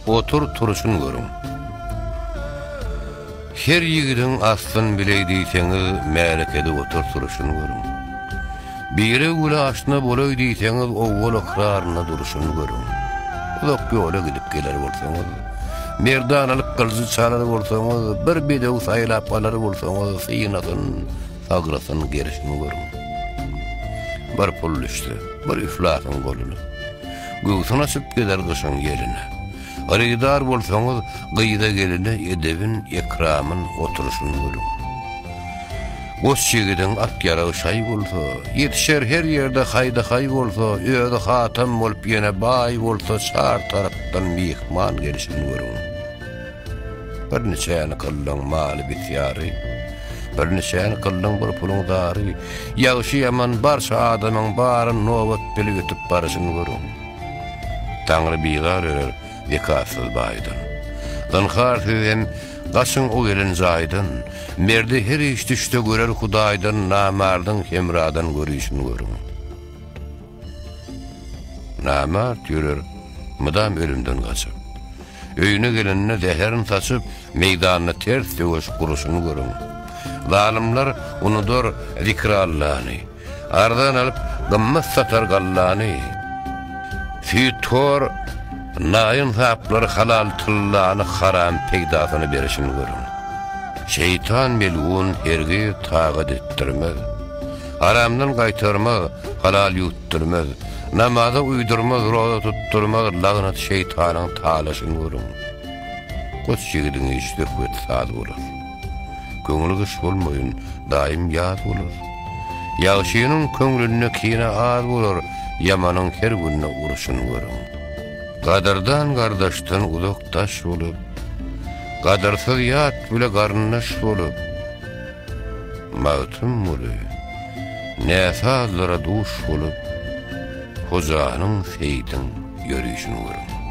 otur turuşun görün. Her ýigidin aslyn bileydiýseňiz, märekede otur turuşun görün. Biri gula aşna bolay diýseňiz, owul ikraryna duruşun görün. Uzak ýola gidip geler bolsaňyz, merdanalyk gylzy çalar bolsaňyz, bir bedew saýlap alar bolsaňyz, syynatyn, sagrasyn gerişini görün. Bir pul düşdi, bir iflasyn golunu. Göwsüne açyp gider gyşyň ýerine. Arydar bolsaňyz, gyýda gelene edebin, ekramyn oturuşyny görün. Goş çigidin at yarağı şay bolsa, yetişer her yerde hayda bolsa, öýde hatam bolup ýene bay bolsa, çar tarapdan mihman gelişini görün. Bir neçäni kıllyň maly bityary, bir neçäni kıllyň bir puluň dary, ýagşy ýaman barşa adamyň baryny nowat bilip ötüp barşyny görün. Taňry bigar erer, wekasyz baýdan. Danhar hüwen gaşyň o gelen zaýdan, merde her iş düşde görer Hudaýdan, namardyň hemradan görýüşini görün. Namard ýörer, mydam ölümden gaçyp. Öýüne gelenine zeherin saçyp, meýdanyna ters döwüş guruşyny görün. Zalimler unudur zikrallany, ardan alyp gymmat satar gallany. Fütor naýyn haplar halal tyllany haram peýdasyny berişini görün. Şeytan melun hergi tağat ettirmez. Haramdan gaýtarmaz, halal ýutturmaz. Namaza uydurmaz, roza tutturmaz, lagnat şeytanyň talaşyny görün. Goç çigidin işler köt saz bolar. Köňüli gyş bolmaýyn, daim ýaz bolar. Ýagşynyň köňlüne kine az bolar, ýamanyň her günne uruşyny görün. Gadardan gardaşdan uzakdaş bolup, gadarsyz ýat bile garnaş bolup, mawtym bolup, näsazlara duş bolup, hojanyň feýdin ýörüşini görün.